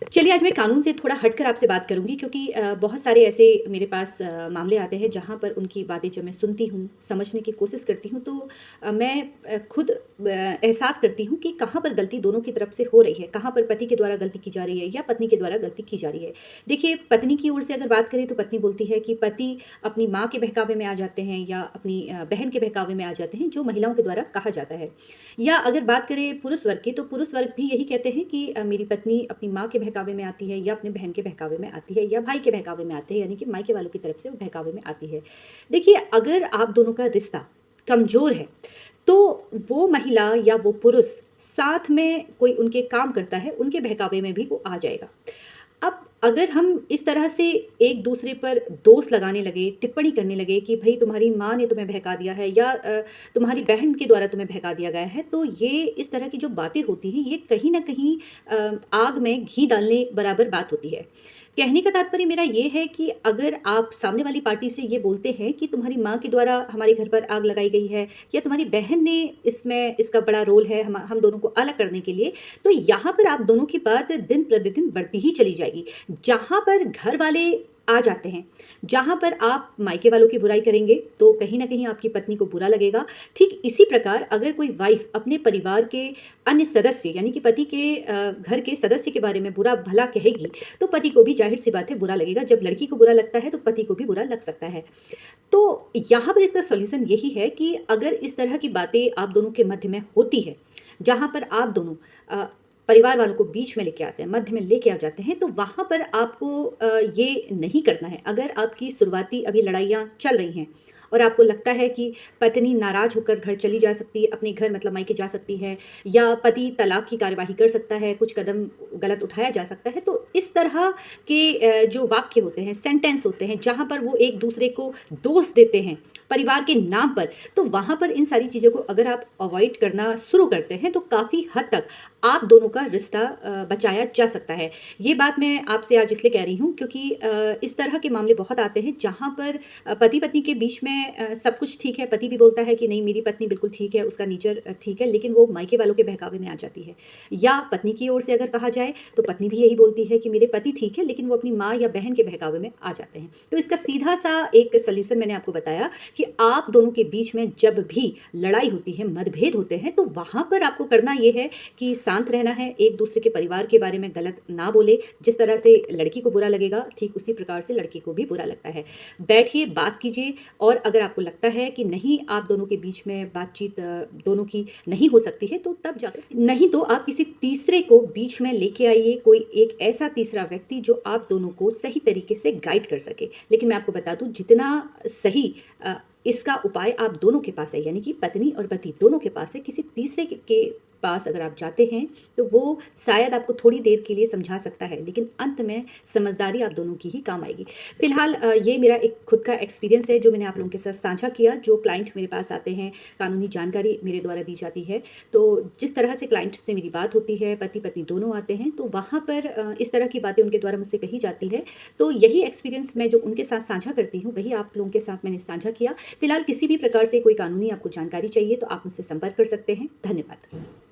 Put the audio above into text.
चलिए, आज मैं कानून से थोड़ा हटकर आपसे बात करूँगी क्योंकि बहुत सारे ऐसे मेरे पास मामले आते हैं जहाँ पर उनकी बातें जब मैं सुनती हूँ, समझने की कोशिश करती हूँ तो मैं खुद एहसास करती हूँ कि कहाँ पर गलती दोनों की तरफ से हो रही है, कहाँ पर पति के द्वारा गलती की जा रही है या पत्नी के द्वारा गलती की जा रही है। देखिए, पत्नी की ओर से अगर बात करें तो पत्नी बोलती है कि पति अपनी माँ के बहकावे में आ जाते हैं या अपनी बहन के बहकावे में आ जाते हैं, जो महिलाओं के द्वारा कहा जाता है। या अगर बात करें पुरुष वर्ग की, तो पुरुष वर्ग भी यही कहते हैं कि मेरी पत्नी अपनी माँ के बहकावे में आती है या अपनी बहन के बहकावे में आती है या भाई के बहकावे में आते हैं, यानी कि मायके वालों की तरफ से वो बहकावे में आती है। देखिए, अगर आप दोनों का रिश्ता कमज़ोर है, तो वो महिला या वो पुरुष साथ में कोई उनके काम करता है, उनके बहकावे में भी वो आ जाएगा। अब अगर हम इस तरह से एक दूसरे पर दोष लगाने लगे, टिप्पणी करने लगे कि भई तुम्हारी माँ ने तुम्हें बहका दिया है या तुम्हारी बहन के द्वारा तुम्हें बहका दिया गया है, तो ये इस तरह की जो बातें होती हैं, ये कहीं न कहीं आग में घी डालने बराबर बात होती है। कहने का तात्पर्य मेरा ये है कि अगर आप सामने वाली पार्टी से ये बोलते हैं कि तुम्हारी माँ के द्वारा हमारे घर पर आग लगाई गई है या तुम्हारी बहन ने इसमें इसका बड़ा रोल है हम दोनों को अलग करने के लिए, तो यहाँ पर आप दोनों की बात दिन प्रतिदिन बढ़ती ही चली जाएगी। जहाँ पर घर वाले आ जाते हैं, जहाँ पर आप मायके वालों की बुराई करेंगे, तो कहीं न कहीं आपकी पत्नी को बुरा लगेगा। ठीक इसी प्रकार अगर कोई वाइफ़ अपने परिवार के अन्य सदस्य यानी कि पति के घर के सदस्य के बारे में बुरा-भला कहेगी, तो पति को भी ज़ाहिर-सी बात है बुरा लगेगा। जब लड़की को बुरा लगता है, तो पति को भी बुरा लग सकता है। तो यहाँ पर इसका सॉल्यूशन यही है कि अगर इस तरह की बातें आप दोनों के मध्य में होती है, जहाँ पर आप दोनों अ, परिवार वालों को बीच में लेके आते हैं, मध्य में लेके आ जाते हैं, तो वहाँ पर आपको ये नहीं करना है। अगर आपकी शुरुआती अभी लड़ाइयाँ चल रही हैं और आपको लगता है कि पत्नी नाराज़ होकर घर चली जा सकती है, अपने घर मतलब मायके जा सकती है या पति तलाक की कार्यवाही कर सकता है, कुछ कदम गलत उठाया जा सकता है, तो इस तरह के जो वाक्य होते हैं, सेंटेंस होते हैं, जहाँ पर वो एक-दूसरे को दोष देते हैं, परिवार के नाम पर, तो वहाँ पर इन सारी चीज़ों को अगर आप अवॉइड करना शुरू करते हैं, तो काफ़ी हद तक आप दोनों का रिश्ता बचाया जा सकता है। ये बात मैं आपसे आज इसलिए कह रही हूँ क्योंकि इस तरह के मामले बहुत आते हैं जहाँ पर पति-पत्नी के बीच में सब कुछ ठीक है, पति भी बोलता है कि नहीं मेरी पत्नी बिल्कुल ठीक है, उसका नेचर ठीक है, लेकिन वो मायके वालों के बहकावे में आ जाती है। या पत्नी की ओर से अगर कहा जाए, तो पत्नी भी यही बोलती है कि मेरे पति ठीक है, लेकिन वो अपनी माँ या बहन के बहकावे में आ जाते हैं। तो इसका सीधा-सा एक सॉल्यूशन मैंने आपको बताया कि आप दोनों के बीच में जब भी लड़ाई होती है, मतभेद होते हैं, तो वहाँ पर आपको करना ये है कि शांत रहना है, एक-दूसरे के परिवार के बारे में गलत ना बोले। जिस तरह से लड़की को बुरा लगेगा, ठीक उसी प्रकार से लड़के को भी बुरा लगता है। बैठिए, बात कीजिए और अगर आपको लगता है कि नहीं आप दोनों के बीच में बातचीत दोनों की नहीं हो सकती है, तो तब जाकर नहीं तो आप किसी तीसरे को बीच में लेके आइए, कोई एक ऐसा तीसरा व्यक्ति जो आप दोनों को सही तरीके से गाइड कर सके। लेकिन मैं आपको बता दूँ जितना सही इसका उपाय आप दोनों के पास है, यानी कि पत्नी और पति दोनों के पास है, किसी तीसरे के पास अगर आप जाते हैं, तो वो शायद आपको थोड़ी देर के लिए समझा सकता है, लेकिन अंत में समझदारी आप दोनों की ही काम आएगी। फ़िलहाल ये मेरा एक खुद का एक्सपीरियंस है जो मैंने आप लोगों के साथ साझा किया। जो क्लाइंट मेरे पास आते हैं, कानूनी जानकारी मेरे द्वारा दी जाती है, तो जिस तरह से क्लाइंट से मेरी बात होती है, पति-पत्नी दोनों आते हैं, तो वहाँ पर इस तरह की बातें उनके द्वारा मुझसे कही जाती है। तो यही एक्सपीरियंस मैं जो उनके साथ साझा करती हूँ, वही आप लोगों के साथ मैंने साझा किया। फ़िलहाल किसी भी प्रकार से कोई कानूनी आपको जानकारी चाहिए, तो आप मुझसे संपर्क कर सकते हैं। धन्यवाद।